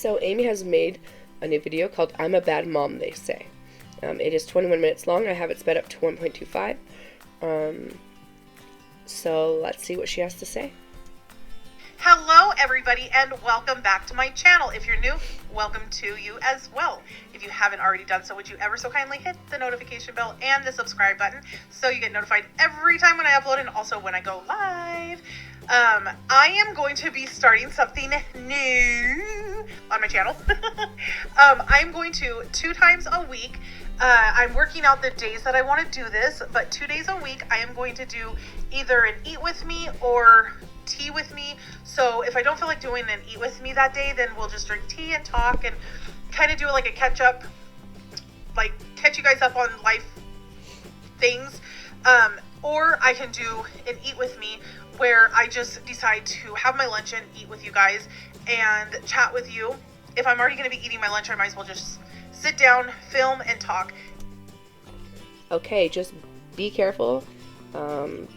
So Amy has made a new video called I'm a Bad Mom, They Say. It is 21 minutes long. I have it sped up to 1.25. So let's see what she has to say. Hello everybody and welcome back to my channel. If you're new, welcome to you as well. If you haven't already done so, would you ever so kindly hit the notification bell and the subscribe button so you get notified every time when I upload and also when I go live. I am going to be starting something new on my channel. I'm going to 2 times a week. I'm working out the days that I want to do this, but 2 days a week I am going to do either an eat with me or tea with me. So if I don't feel like doing an eat with me that day, then we'll just drink tea and talk and kind of do like a catch up, like catch you guys up on life things. Or I can do an eat with me where I just decide to have my lunch and eat with you guys and chat with you. If I'm already going to be eating my lunch, I might as well just sit down, film, and talk. Okay, just be careful.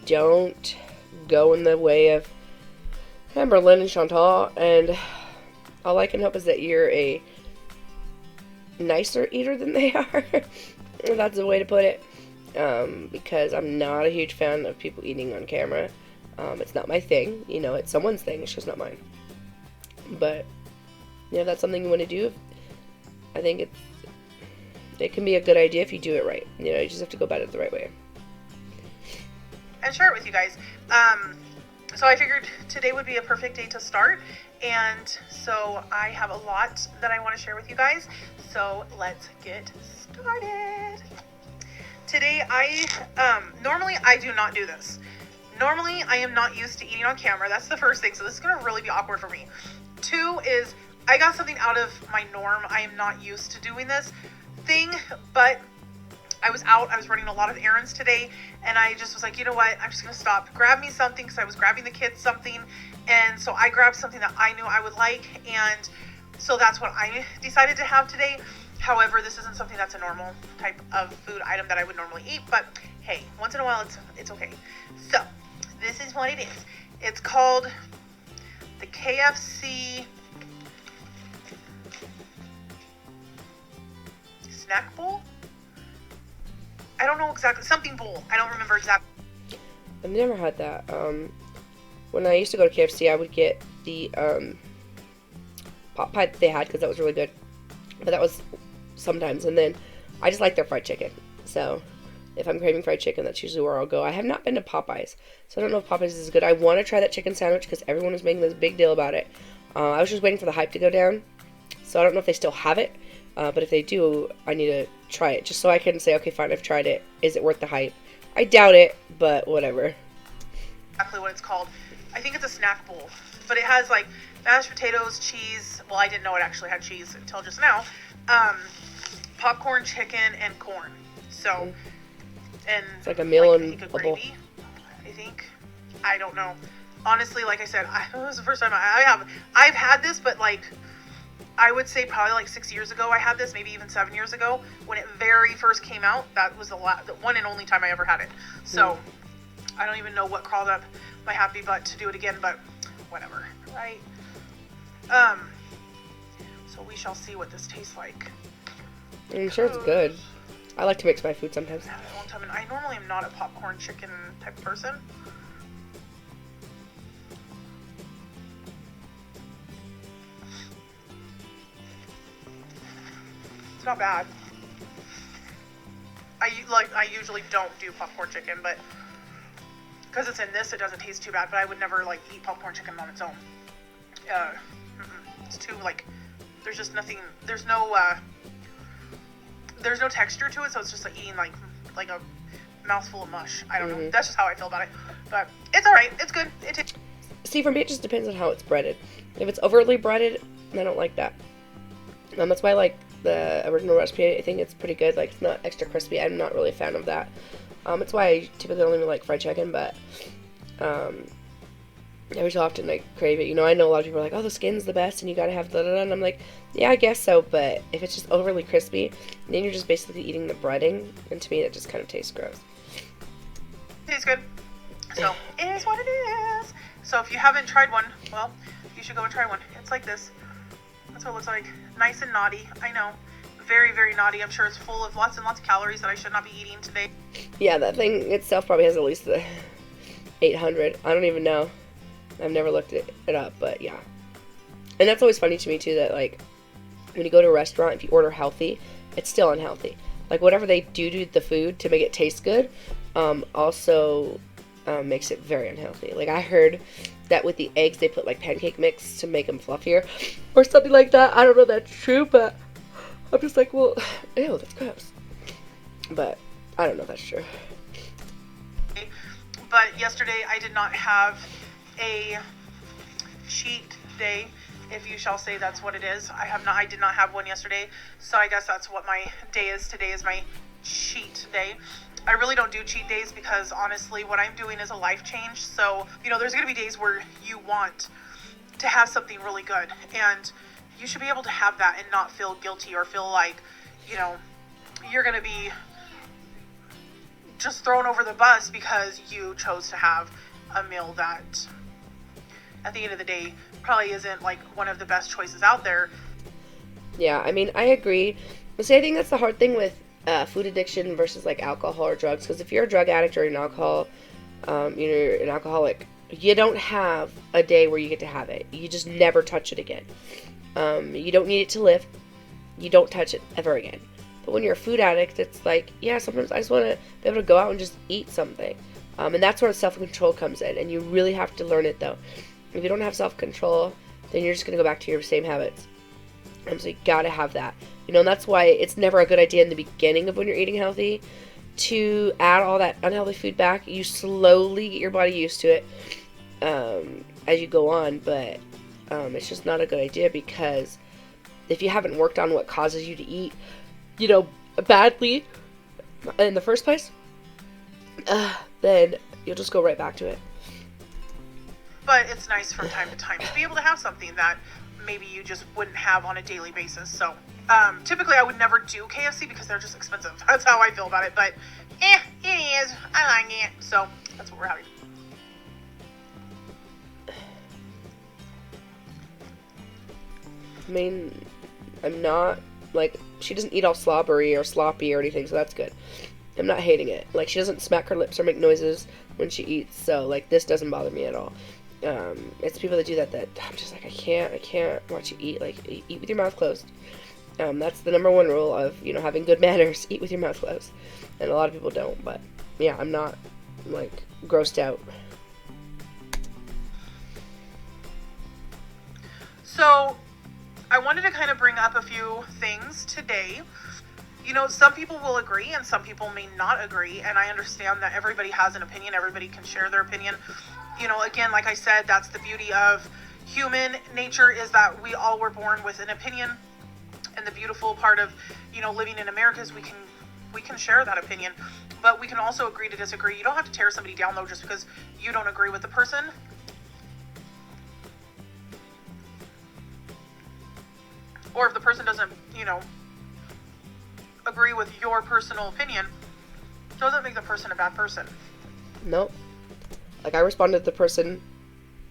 Don't go in the way of Amberlynn and Chantal, and all I can hope is that you're a nicer eater than they are. That's the way to put it. Because I'm not a huge fan of people eating on camera. It's not my thing. You know, it's someone's thing. It's just not mine. But, you know, that's something you want to do. I think it can be a good idea if you do it right. You know, you just have to go about it the right way. And share it with you guys. So I figured today would be a perfect day to start. And so I have a lot that I want to share with you guys. So let's get started. Today normally I do not do this. Normally I am not used to eating on camera. That's the first thing. So this is going to really be awkward for me. 2 is I got something out of my norm. I am not used to doing this thing, but I was out. I was running a lot of errands today, and I just was like, you know what? I'm just going to stop. Grab me something, because I was grabbing the kids something, and so I grabbed something that I knew I would like, and so that's what I decided to have today. However, this isn't something that's a normal type of food item that I would normally eat, but hey, once in a while, it's okay. So, this is what it is. It's called the KFC Snack Bowl? I don't know exactly. Something bowl. I don't remember exactly. I've never had that. When I used to go to KFC, I would get the pot pie that they had because that was really good. But that was sometimes. And then I just like their fried chicken. So if I'm craving fried chicken, that's usually where I'll go. I have not been to Popeyes, so I don't know if Popeyes is good. I want to try that chicken sandwich because everyone was making this big deal about it. I was just waiting for the hype to go down. So I don't know if they still have it. But if they do, I need to try it just so I can say, okay, fine, I've tried it. Is it worth the hype? I doubt it, but whatever. Exactly what it's called. I think it's a snack bowl, but it has like mashed potatoes, cheese. Well, I didn't know it actually had cheese until just now. Popcorn, chicken, and corn. So, and it's like a meal like, and I think a gravy. I think. I don't know. Honestly, like I said, it was the first time I've had this, but like, I would say probably like 6 years ago I had this, maybe even 7 years ago when it very first came out. That was the one and only time I ever had it. So I don't even know what crawled up my happy butt to do it again, but whatever, right? So we shall see what this tastes like. I'm sure it's good. I like to mix my food sometimes. I had it a long time, and I normally am not a popcorn chicken type of person. It's not bad. I usually don't do popcorn chicken, but because it's in this, it doesn't taste too bad. But I would never like eat popcorn chicken on its own. It's too like there's just nothing. There's no texture to it, so it's just like eating like a mouthful of mush. I don't know. That's just how I feel about it. But it's all right. It's good. See, for me, it just depends on how it's breaded. If it's overly breaded, I don't like that. That's why I like the original recipe. I think it's pretty good. Like, it's not extra crispy. I'm not really a fan of that. It's why I typically only like fried chicken, but every so often I crave it. You know, I know a lot of people are like, oh, the skin's the best and you gotta have da-da-da, and I'm like, yeah, I guess so, but if it's just overly crispy, then you're just basically eating the breading, and to me that just kind of tastes gross. Tastes good. So, it is what it is. So if you haven't tried one, well, you should go and try one. It's like this. That's what it looks like. Nice and naughty. I know. Very, very naughty. I'm sure it's full of lots and lots of calories that I should not be eating today. Yeah, that thing itself probably has at least 800. I don't even know. I've never looked it up, but yeah. And that's always funny to me too, that like when you go to a restaurant, if you order healthy, it's still unhealthy. Like whatever they do to the food to make it taste good, also makes it very unhealthy. Like I heard that with the eggs they put like pancake mix to make them fluffier or something like that. I don't know if that's true, but I'm just like, well, ew, that's gross. But I don't know if that's true. But yesterday I did not have a cheat day, if you shall say that's what it is. I did not have one yesterday, so I guess that's what my day is. Today is my cheat day. I really don't do cheat days because honestly what I'm doing is a life change. So, there's going to be days where you want to have something really good, and you should be able to have that and not feel guilty or feel like, you're going to be just thrown over the bus because you chose to have a meal that at the end of the day probably isn't like one of the best choices out there. Yeah, I mean, I agree. But see, I think that's the hard thing with food addiction versus like alcohol or drugs, because if you're a drug addict or an alcohol, you're an alcoholic, you don't have a day where you get to have it. You just never touch it again. You don't need it to live. You don't touch it ever again. But when you're a food addict, it's like, yeah, sometimes I just want to be able to go out and just eat something. And that's where self-control comes in. And you really have to learn it, though. If you don't have self-control, then you're just going to go back to your same habits. So you got to have that. And that's why it's never a good idea in the beginning of when you're eating healthy to add all that unhealthy food back. You slowly get your body used to it as you go on. But it's just not a good idea, because if you haven't worked on what causes you to eat, badly in the first place, then you'll just go right back to it. But it's nice from time to time to be able to have something that maybe you just wouldn't have on a daily basis. So typically I would never do KFC because they're just expensive. That's how I feel about it. But it is. I like it. So that's what we're having. I mean, I'm not, like, she doesn't eat all slobbery or sloppy or anything, so that's good. I'm not hating it. Like, she doesn't smack her lips or make noises when she eats, so, like, this doesn't bother me at all. It's people that do that I'm just like, I can't watch you eat. Like, eat with your mouth closed. That's the number one rule of, having good manners. Eat with your mouth closed. And a lot of people don't, but, yeah, I'm not, like, grossed out. So I wanted to kind of bring up a few things today. Some people will agree and some people may not agree, and I understand that everybody has an opinion. Everybody can share their opinion. Again, like I said, that's the beauty of human nature, is that we all were born with an opinion, and the beautiful part of, living in America is we can share that opinion, but we can also agree to disagree. You don't have to tear somebody down, though, just because you don't agree with the person. Or if the person doesn't, agree with your personal opinion, doesn't make the person a bad person. Nope. Like, I responded to the person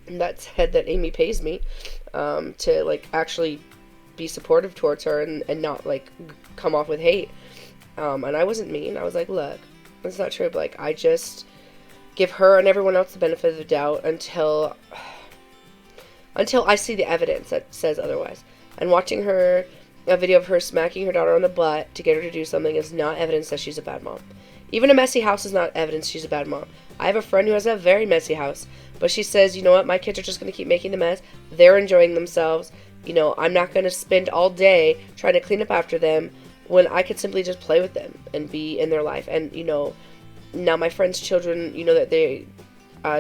that said that Amy pays me to, like, actually be supportive towards her and not, like, come off with hate. And I wasn't mean. I was like, look, that's not true. But, like, I just give her and everyone else the benefit of the doubt until I see the evidence that says otherwise. And watching a video of her smacking her daughter on the butt to get her to do something is not evidence that she's a bad mom. Even a messy house is not evidence she's a bad mom. I have a friend who has a very messy house, but she says, you know what, my kids are just going to keep making the mess. They're enjoying themselves. I'm not going to spend all day trying to clean up after them when I could simply just play with them and be in their life. And, now my friend's children, that they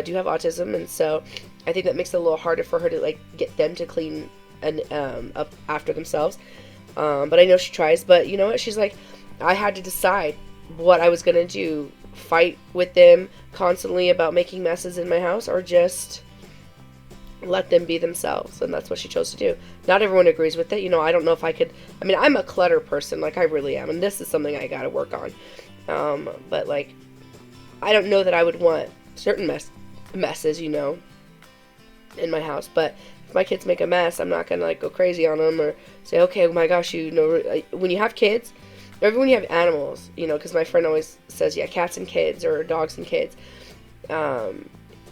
do have autism, and so I think that makes it a little harder for her to, like, get them to clean and up after themselves. But I know she tries. But you know what? She's like, I had to decide what I was going to do. Fight with them constantly about making messes in my house, or just let them be themselves. And that's what she chose to do. Not everyone agrees with it. I don't know if I could. I mean, I'm a clutter person. Like, I really am. And this is something I got to work on. But, like, I don't know that I would want certain messes, in my house. But if my kids make a mess, I'm not gonna like go crazy on them or say, okay, oh my gosh, you know, when you have kids, or even when you have animals, you know, because my friend always says, yeah, cats and kids or dogs and kids,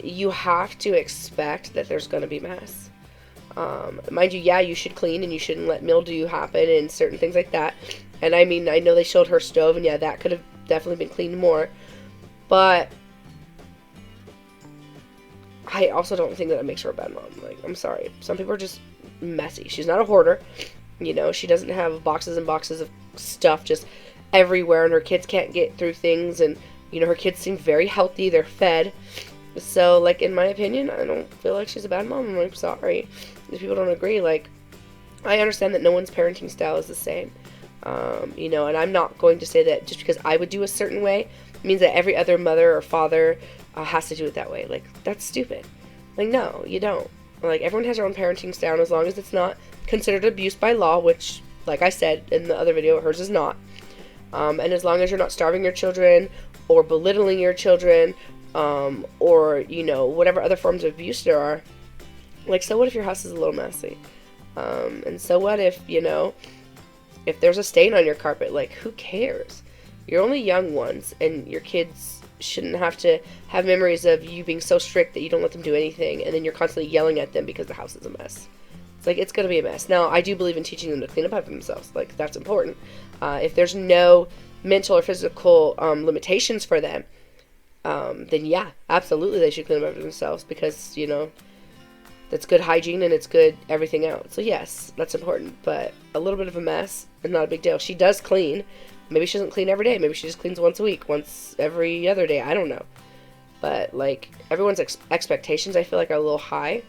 you have to expect that there's gonna be mess. Mind you, yeah, you should clean and you shouldn't let mildew happen and certain things like that. And I mean, I know they showed her stove, and yeah, that could have definitely been cleaned more. But I also don't think that it makes her a bad mom. Like, I'm sorry. Some people are just messy. She's not a hoarder. You know, she doesn't have boxes and boxes of stuff just everywhere, and her kids can't get through things. And, you know, her kids seem very healthy. They're fed. So, like, in my opinion, I don't feel like she's a bad mom. I'm like, sorry. If people don't agree, like, I understand that no one's parenting style is the same. You know, and I'm not going to say that just because I would do a certain way means that every other mother or father has to do it that way. Like, that's stupid. Like, no, you don't. Like, everyone has their own parenting style, and as long as it's not considered abuse by law, which, like I said in the other video, hers is not. And as long as you're not starving your children or belittling your children, or, you know, whatever other forms of abuse there are, like, so what if your house is a little messy? And so what if, you know, if there's a stain on your carpet? Like, who cares? You're only young ones, and your kids shouldn't have to have memories of you being so strict that you don't let them do anything, and then you're constantly yelling at them because the house is a mess. It's like, it's going to be a mess. Now, I do believe in teaching them to clean up after themselves. Like, that's important. If there's no mental or physical limitations for them, then yeah, absolutely they should clean up after themselves, because, you know, that's good hygiene and it's good everything else. So yes, that's important, but a little bit of a mess is not a big deal. She does clean. Maybe she doesn't clean every day. Maybe she just cleans once a week, once every other day. I don't know. But, like, everyone's expectations, I feel like, are a little high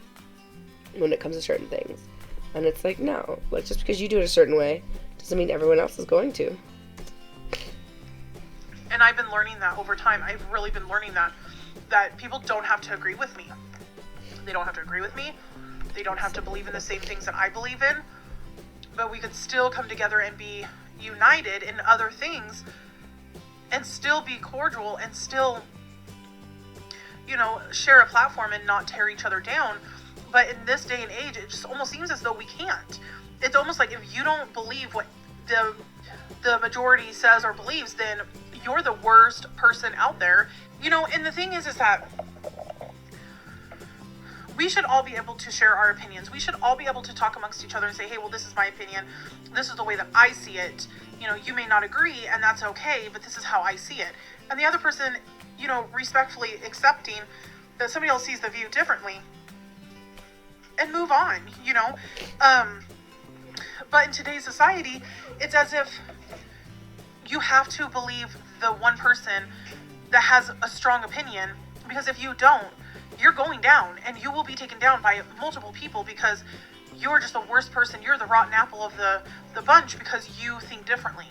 when it comes to certain things. And it's like, no. Like, just because you do it a certain way doesn't mean everyone else is going to. And I've been learning that over time. I've really been learning that people don't have to agree with me. They don't have to agree with me. They don't have to believe in the same things that I believe in. But we could still come together and be united in other things and still be cordial and still, you know, share a platform and not tear each other down. But in this day and age, it just almost seems as though we can't. It's almost like if you don't believe what the majority says or believes, then you're the worst person out there. You know, and the thing is that we should all be able to share our opinions. We should all be able to talk amongst each other and say, hey, well, this is my opinion. This is the way that I see it. You know, you may not agree, and that's okay, but this is how I see it. And the other person, you know, respectfully accepting that somebody else sees the view differently and move on, you know. But in today's society, it's as if you have to believe the one person that has a strong opinion, because if you don't, you're going down, and you will be taken down by multiple people because you're just the worst person. You're the rotten apple of the bunch because you think differently.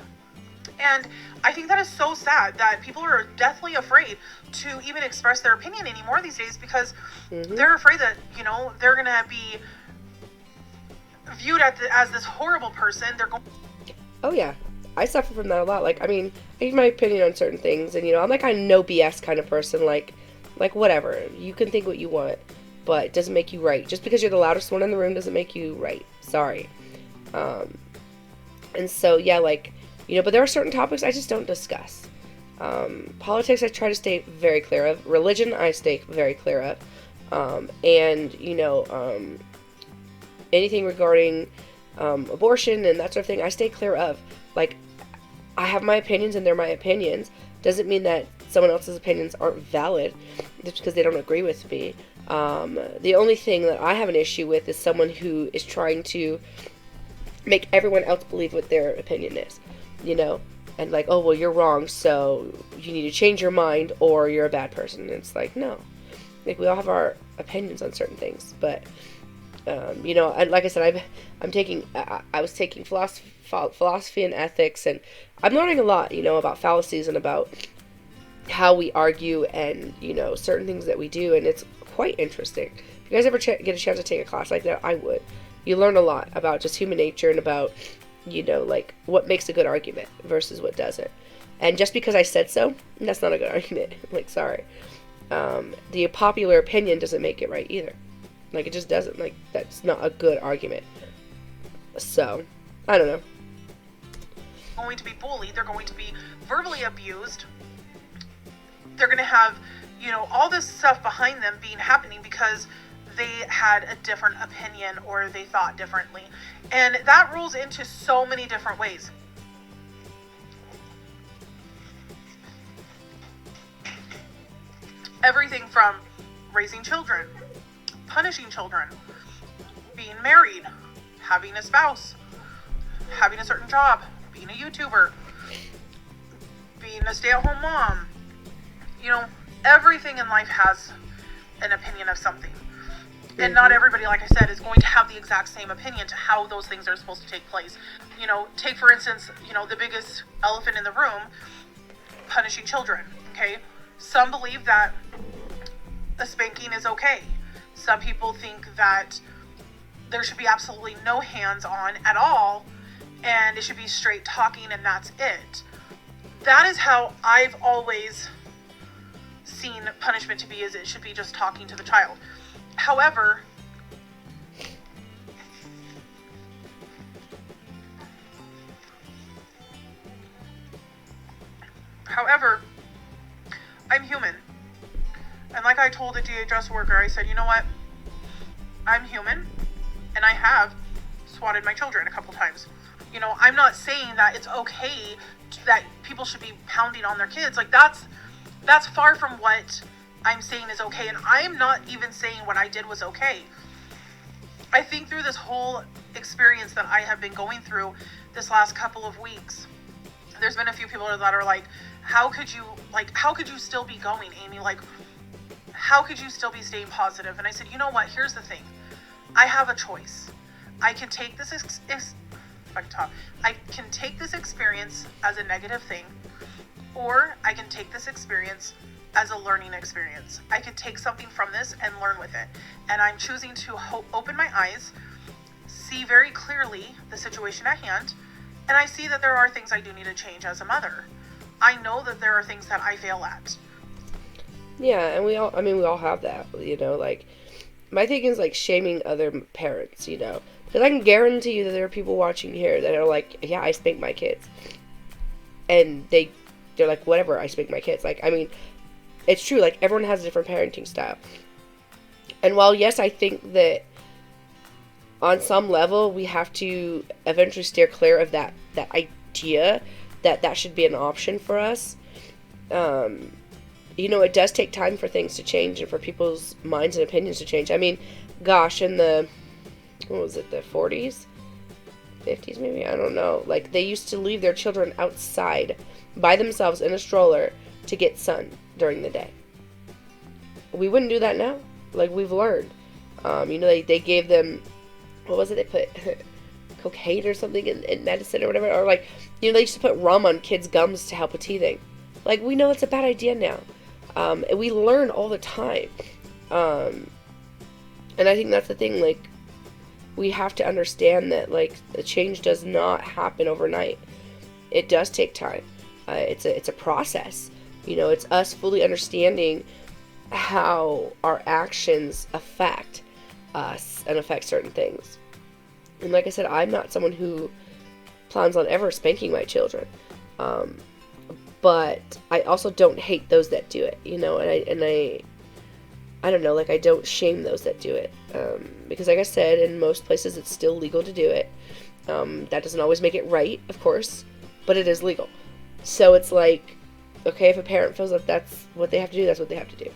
And I think that is so sad that people are deathly afraid to even express their opinion anymore these days, because they're afraid that, you know, they're going to be viewed as this horrible person. They're going. Oh yeah, I suffer from that a lot. Like, I mean, I give my opinion on certain things, and, you know, I'm like a no BS kind of person. Like, whatever. You can think what you want, but it doesn't make you right. Just because you're the loudest one in the room doesn't make you right. Sorry. And so, yeah, like, you know, but there are certain topics I just don't discuss. Politics, I try to stay very clear of. Religion, I stay very clear of. And, you know, anything regarding abortion and that sort of thing, I stay clear of. Like, I have my opinions, and they're my opinions. Doesn't mean that someone else's opinions aren't valid just because they don't agree with me. The only thing that I have an issue with is someone who is trying to make everyone else believe what their opinion is, you know? And like, oh, well, you're wrong, so you need to change your mind, or you're a bad person. And it's like, no. Like, we all have our opinions on certain things, but, you know, and like I said, I was taking philosophy and ethics, and I'm learning a lot, you know, about fallacies and about how we argue and, you know, certain things that we do, and it's quite interesting. If you guys ever get a chance to take a class like that, I would. You learn a lot about just human nature and about, you know, like, what makes a good argument versus what doesn't. And just because I said so, that's not a good argument. Like, sorry. The popular opinion doesn't make it right either. Like, it just doesn't. Like, that's not a good argument. So, I don't know. Going to be bullied, they're going to be verbally abused, they're going to have, all this stuff behind them happening because they had a different opinion or they thought differently. And that rolls into so many different ways. Everything from raising children, punishing children, being married, having a spouse, having a certain job, being a YouTuber, being a stay-at-home mom. Everything in life has an opinion of something. And not everybody, like I said, is going to have the exact same opinion to how those things are supposed to take place. Take for instance, the biggest elephant in the room, punishing children, okay? Some believe that a spanking is okay. Some people think that there should be absolutely no hands-on at all, and it should be straight talking and that's it. That is how I've always seen punishment to be, is it should be just talking to the child. However, I'm human. And like I told the DHS worker, I said, you know what? I'm human, and I have swatted my children a couple times. I'm not saying that it's okay that people should be pounding on their kids. Like, that's far from what I'm saying is okay. And I'm not even saying what I did was okay. I think through this whole experience that I have been going through this last couple of weeks, there's been a few people that are like, how could you still be going, Amy? Like, how could you still be staying positive? And I said, you know what? Here's the thing. I have a choice. I can take this I can take this experience as a negative thing, or I can take this experience as a learning experience. I can take something from this and learn with it. And I'm choosing to open my eyes, see very clearly the situation at hand, and I see that there are things I do need to change as a mother. I know that there are things that I fail at. Yeah, and we all have that, like, my thing is, like, shaming other parents, because I can guarantee you that there are people watching here that are like, yeah, I spank my kids. And they're like, whatever, I spank my kids. Like, it's true, like, everyone has a different parenting style. And while, yes, I think that on some level we have to eventually steer clear of that idea that should be an option for us, it does take time for things to change and for people's minds and opinions to change. Gosh, in the, what was it, the 40s? 50s maybe? I don't know. Like, they used to leave their children outside by themselves in a stroller to get sun during the day. We wouldn't do that now. Like, we've learned. They gave them, what was it? They put cocaine or something in medicine or whatever. Or, like, they used to put rum on kids' gums to help with teething. Like, we know it's a bad idea now. And we learn all the time. And I think that's the thing, like, we have to understand that, like, the change does not happen overnight. It does take time. It's a process. It's us fully understanding how our actions affect us and affect certain things. And like I said, I'm not someone who plans on ever spanking my children. But I also don't hate those that do it, and I don't know, like, I don't shame those that do it, because like I said, in most places it's still legal to do it. That doesn't always make it right, of course, but it is legal. So it's like, okay, if a parent feels like that's what they have to do, that's what they have to do.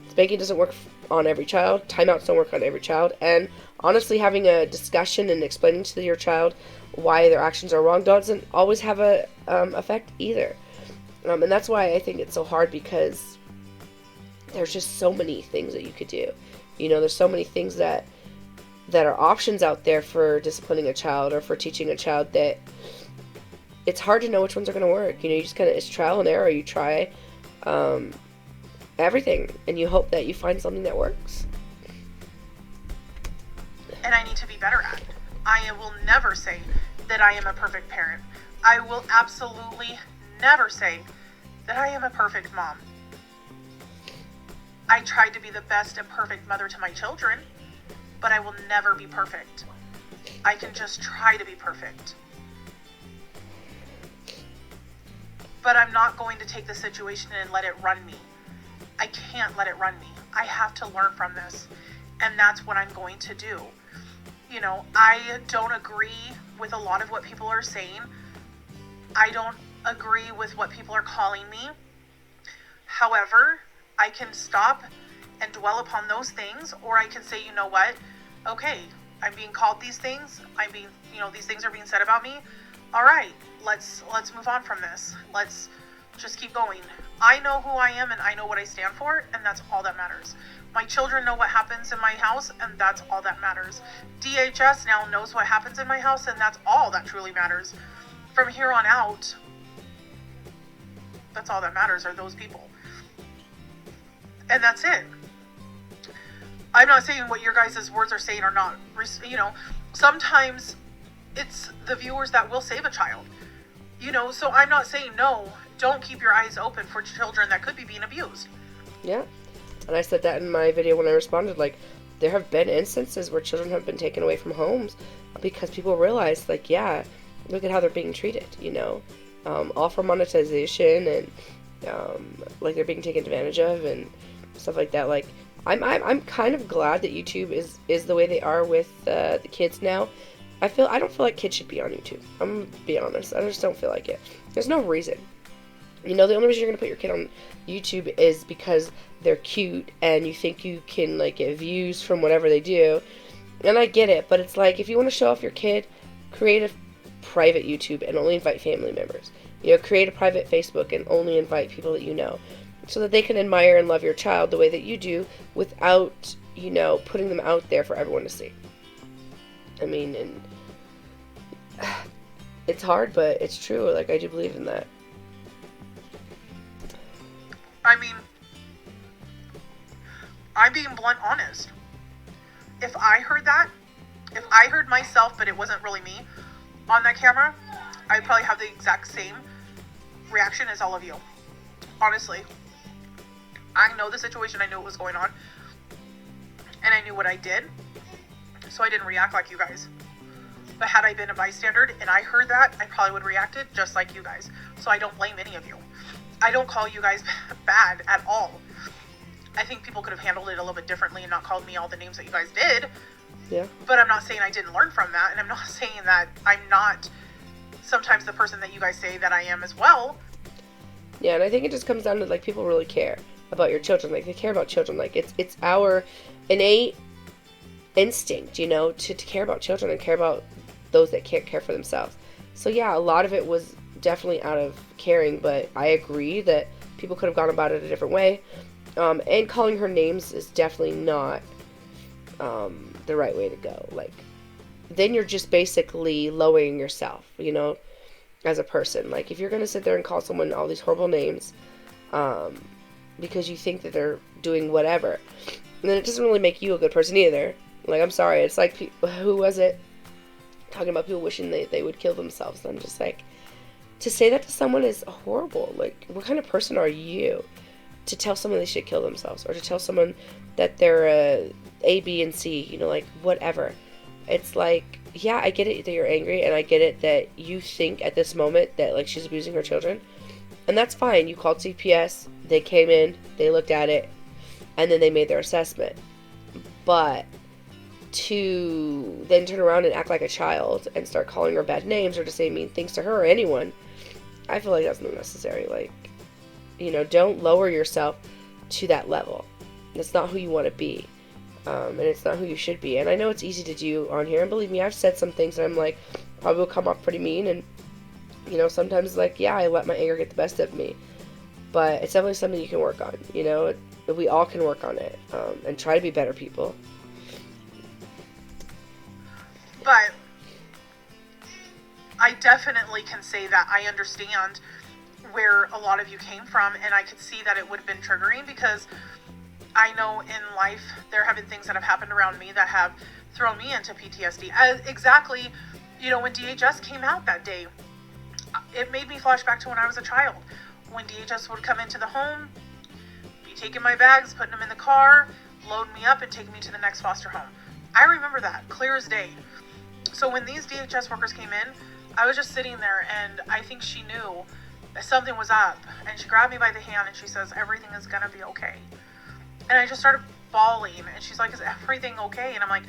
Spanking doesn't work on every child, timeouts don't work on every child, and honestly, having a discussion and explaining to your child why their actions are wrong doesn't always have a effect either. And that's why I think it's so hard, because there's just so many things that you could do. There's so many things that are options out there for disciplining a child or for teaching a child that it's hard to know which ones are going to work. You just kind of, it's trial and error. You try everything, and you hope that you find something that works. And I need to be better at. I will never say that I am a perfect parent. I will absolutely never say that I am a perfect mom. I tried to be the best and perfect mother to my children. but I will never be perfect. I can just try to be perfect. But I'm not going to take the situation and let it run me. I can't let it run me. I have to learn from this. And that's what I'm going to do. You know, I don't agree with a lot of what people are saying. I don't agree with what people are calling me. However, I can stop and dwell upon those things, or I can say, you know what? Okay, I'm being called these things. These things are being said about me. All right, let's move on from this. Let's just keep going. I know who I am and I know what I stand for, and that's all that matters. My children know what happens in my house, and that's all that matters. DHS now knows what happens in my house, and that's all that truly matters. From here on out, that's all that matters are those people. And that's it. I'm not saying what your guys' words are saying are not, sometimes it's the viewers that will save a child. So I'm not saying no, don't keep your eyes open for children that could be being abused. Yeah. And I said that in my video when I responded, like, there have been instances where children have been taken away from homes because people realize, like, yeah, look at how they're being treated, all for monetization and, like, they're being taken advantage of and stuff like that. Like, I'm kind of glad that YouTube is the way they are with the kids now. I don't feel like kids should be on YouTube. I'm gonna be honest. I just don't feel like it. There's no reason. The only reason you're gonna put your kid on YouTube is because they're cute and you think you can, like, get views from whatever they do. And I get it, but it's like, if you want to show off your kid, create a private YouTube and only invite family members. Create a private Facebook and only invite people that you know, so that they can admire and love your child the way that you do without, putting them out there for everyone to see. I mean, and it's hard, but it's true. Like, I do believe in that. I mean, I'm being blunt honest. If I heard myself, but it wasn't really me on that camera, I'd probably have the exact same reaction as all of you. Honestly. I know the situation, I knew what was going on, and I knew what I did, so I didn't react like you guys. But had I been a bystander and I heard that, I probably would have reacted just like you guys. So I don't blame any of you. I don't call you guys bad at all. I think people could have handled it a little bit differently and not called me all the names that you guys did. Yeah. But I'm not saying I didn't learn from that, and I'm not saying that I'm not sometimes the person that you guys say that I am as well. Yeah, and I think it just comes down to, like, people really care about your children. Like, they care about children. Like, it's our innate instinct, to care about children and care about those that can't care for themselves. So yeah, a lot of it was definitely out of caring, but I agree that people could have gone about it a different way. And calling her names is definitely not the right way to go. Like, then you're just basically lowering yourself, as a person. Like, if you're going to sit there and call someone all these horrible names because you think that they're doing whatever, then it doesn't really make you a good person either. Like, I'm sorry, it's like, who was it? Talking about people wishing they would kill themselves. I'm just like, to say that to someone is horrible. Like, what kind of person are you to tell someone they should kill themselves, or to tell someone that they're A, B, and C, like, whatever. It's like, yeah, I get it that you're angry, and I get it that you think at this moment that, like, she's abusing her children, and that's fine. You called CPS, they came in, they looked at it, and then they made their assessment. But to then turn around and act like a child and start calling her bad names or to say mean things to her or anyone, I feel like that's not necessary. Like, don't lower yourself to that level. That's not who you want to be. And it's not who you should be. And I know it's easy to do on here. And believe me, I've said some things that I'm like, probably will come off pretty mean. And, sometimes, like, yeah, I let my anger get the best of me. But it's definitely something you can work on. We all can work on it and try to be better people. But I definitely can say that I understand where a lot of you came from, and I could see that it would have been triggering, because I know in life there have been things that have happened around me that have thrown me into PTSD. Exactly, when DHS came out that day, it made me flash back to when I was a child. When DHS would come into the home, be taking my bags, putting them in the car, load me up, and take me to the next foster home. I remember that clear as day. So when these DHS workers came in, I was just sitting there, and I think she knew that something was up, and she grabbed me by the hand and she says, everything is gonna be okay. And I just started bawling, and she's like, is everything okay? And I'm like,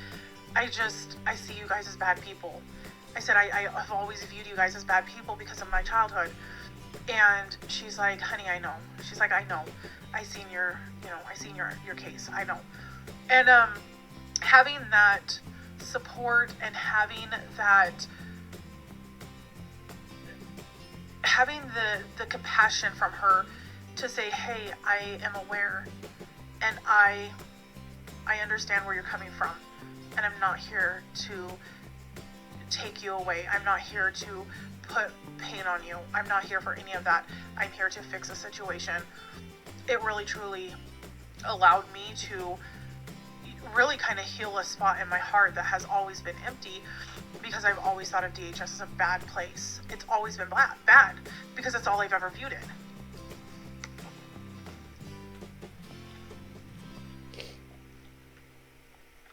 I see you guys as bad people. I said, I've always viewed you guys as bad people because of my childhood. And she's like, honey, I know. She's like, I know. I seen your case. I know. And having that support and having the compassion from her to say, hey, I am aware, and I understand where you're coming from, and I'm not here to take you away. I'm not here to put pain on you. I'm not here for any of that. I'm here to fix a situation. It really truly allowed me to really kind of heal a spot in my heart that has always been empty, because I've always thought of DHS as a bad place. It's always been bad because it's all I've ever viewed it.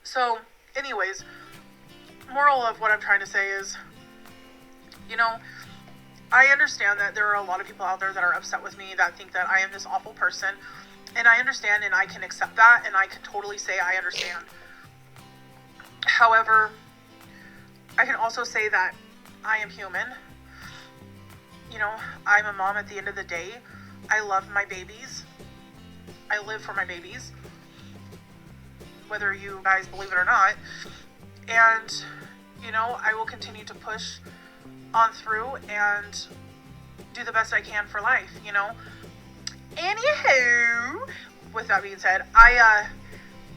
So, anyways, moral of what I'm trying to say is, I understand that there are a lot of people out there that are upset with me, that think that I am this awful person, and I understand, and I can accept that, and I can totally say I understand. However, I can also say that I am human. I'm a mom at the end of the day. I love my babies. I live for my babies, whether you guys believe it or not. And, I will continue to push on through and do the best I can for life, Anywho, with that being said,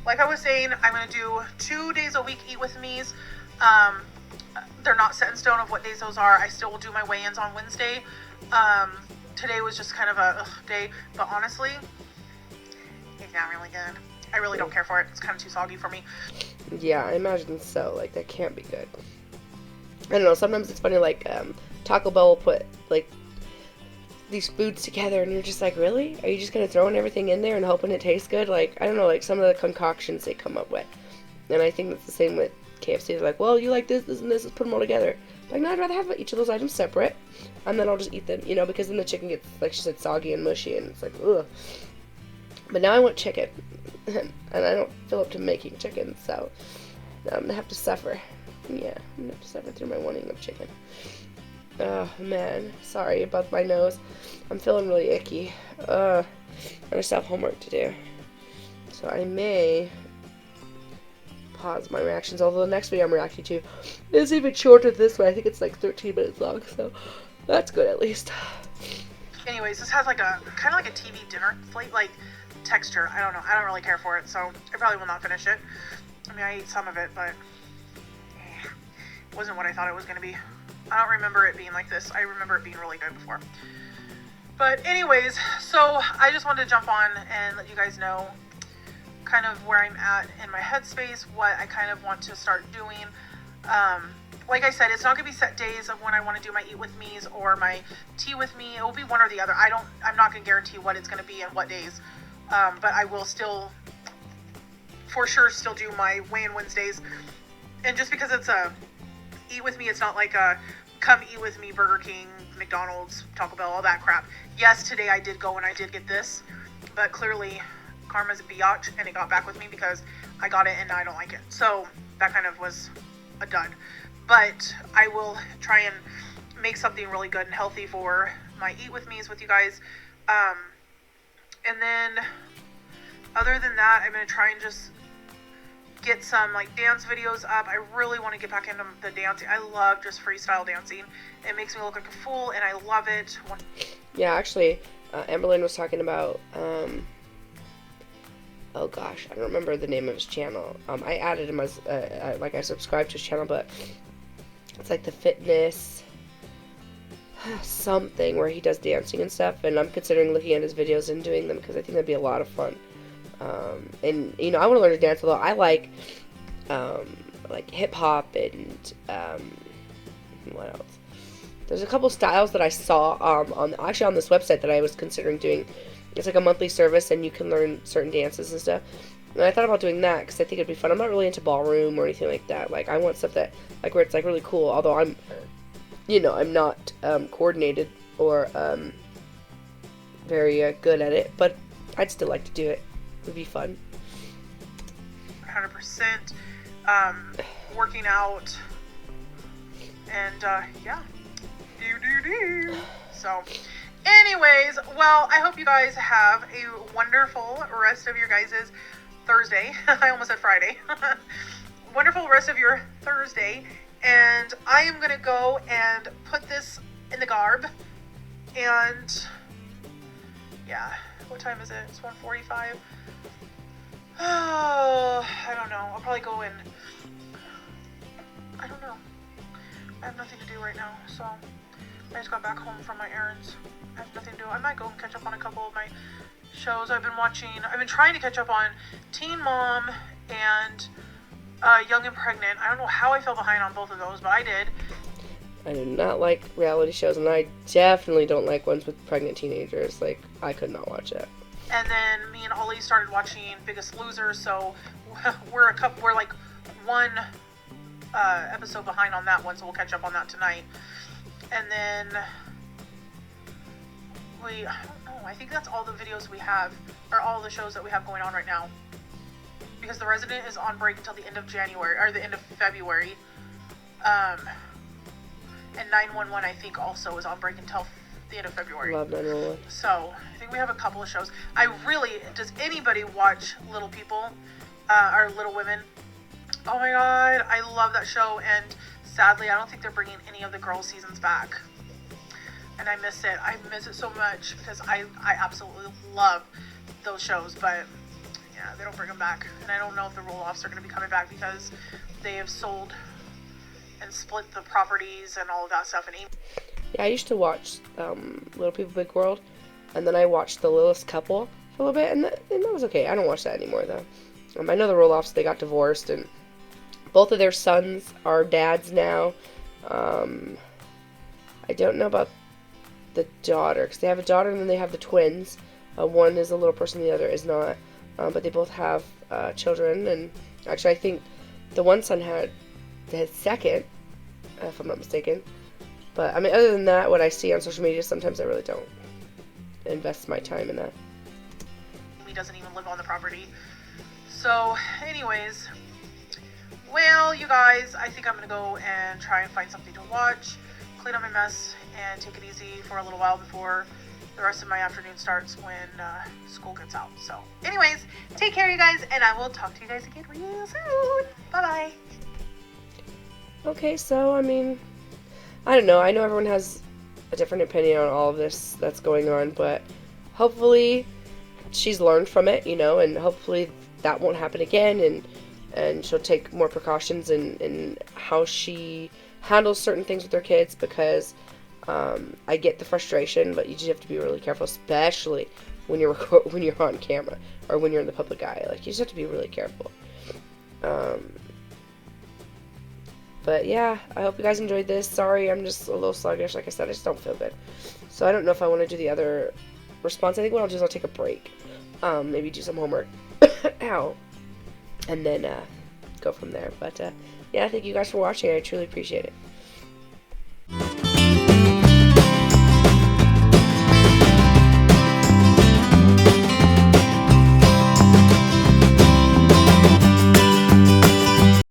like I was saying, I'm going to do 2 days a week Eat With Me's. They're not set in stone of what days those are. I still will do my weigh-ins on Wednesday. Today was just kind of a day, but honestly, it's not really good. I really don't care for it. It's kind of too soggy for me. Yeah, I imagine so. Like, that can't be good. I don't know, sometimes it's funny, like, Taco Bell will put, like, these foods together, and you're just like, really? Are you just gonna throw everything in there and hoping it tastes good? Like, I don't know, like, some of the concoctions they come up with. And I think that's the same with KFC. They're like, well, you like this, this, and this, let's put them all together. Like, no, I'd rather have each of those items separate, and then I'll just eat them, because then the chicken gets, like she said, soggy and mushy, and it's like, ugh. But now I want chicken, and I don't feel up to making chicken, so I'm gonna have to suffer. Yeah, I'm gonna have to suffer through my wanting of chicken. Oh, man. Sorry about my nose. I'm feeling really icky. I just have homework to do. So I may pause my reactions, although the next video I'm reacting to is even shorter than this one. I think it's like 13 minutes long, so that's good at least. Anyways, this has like a kind of like a TV dinner plate, like texture. I don't know. I don't really care for it, so I probably will not finish it. I mean, I ate some of it, but it wasn't what I thought it was going to be. I don't remember it being like this. I remember it being really good before. But anyways, so I just wanted to jump on and let you guys know kind of where I'm at in my headspace, what I kind of want to start doing. Like I said, it's not going to be set days of when I want to do my Eat With Me's or my Tea With Me. It will be one or the other. I'm not going to guarantee what it's going to be and what days. But I will still, for sure, still do my weigh-in Wednesdays. And just because it's a Eat With Me, it's not like a come eat with me, Burger King, McDonald's, Taco Bell, all that crap. Yes, today I did go and I did get this, but clearly karma's a biatch and it got back with me because I got it and I don't like it. So that kind of was a dud. But I will try and make something really good and healthy for my Eat With Me's with you guys. And then other than that, I'm going to try and just get some like dance videos up. I really want to get back into the dancing. I love just freestyle dancing. It makes me look like a fool and I love it. Yeah, actually, Amberlynn was talking about, oh gosh, I don't remember the name of his channel. I added him as, I subscribed to his channel, but it's like the fitness something where he does dancing and stuff, and I'm considering looking at his videos and doing them because I think that'd be a lot of fun. And I want to learn to dance, although I like hip hop and what else? There's a couple styles that I saw on this website that I was considering doing. It's like a monthly service, and you can learn certain dances and stuff. And I thought about doing that because I think it'd be fun. I'm not really into ballroom or anything like that. Like, I want stuff that, like, where it's, like, really cool. Although I'm, you know, I'm not coordinated or very good at it. But I'd still like to do it. It would be fun. 100%. Working out. And, yeah. So, anyways, well, I hope you guys have a wonderful rest of your guys' Thursday. I almost said Friday. Wonderful rest of your Thursday. And I am going to go and put this in the garb. And, yeah. What time is it? It's 1:45. Oh, I don't know. I'll probably go in. I don't know. I have nothing to do right now, so I just got back home from my errands. I have nothing to do. I might go and catch up on a couple of my shows I've been watching. I've been trying to catch up on Teen Mom and Young and Pregnant. I don't know how I fell behind on both of those, but I did. I do not like reality shows, and I definitely don't like ones with pregnant teenagers. Like, I could not watch it. And then me and Ollie started watching Biggest Loser, so we're like one episode behind on that one, so we'll catch up on that tonight. And then I don't know, I think that's all the videos we have, or all the shows that we have going on right now. Because The Resident is on break until the end of January, or the end of February. And 911, I think, also is on break until the end of February. Love 911. So, I think we have a couple of shows. Does anybody watch Little People, or Little Women? Oh my god, I love that show, and sadly, I don't think they're bringing any of the girl seasons back. And I miss it. I miss it so much, because I absolutely love those shows, but yeah, they don't bring them back. And I don't know if the roll-offs are going to be coming back, because they have sold and split the properties and all of that stuff. And yeah, I used to watch Little People Big World, and then I watched The Littlest Couple for a little bit, and that was okay. I don't watch that anymore, though. I know the roll-offs, they got divorced, and both of their sons are dads now. I don't know about the daughter, because they have a daughter and then they have the twins. One is a little person, the other is not. But they both have children, and actually I think the one son had his second, if I'm not mistaken. But, I mean, other than that, what I see on social media, sometimes I really don't invest my time in that. He doesn't even live on the property. So, anyways, well, you guys, I think I'm going to go and try and find something to watch, clean up my mess, and take it easy for a little while before the rest of my afternoon starts when school gets out. So, anyways, take care, you guys, and I will talk to you guys again real soon. Bye-bye. Okay, so, I mean, I don't know. I know everyone has a different opinion on all of this that's going on, but hopefully she's learned from it, you know, and hopefully that won't happen again, and she'll take more precautions in how she handles certain things with her kids, because I get the frustration, but you just have to be really careful, especially when you're on camera or when you're in the public eye. Like, you just have to be really careful. But yeah, I hope you guys enjoyed this. Sorry, I'm just a little sluggish. Like I said, I just don't feel good. So I don't know if I want to do the other response. I think what I'll do is I'll take a break. Maybe do some homework. Ow. And then go from there. But yeah, thank you guys for watching. I truly appreciate it.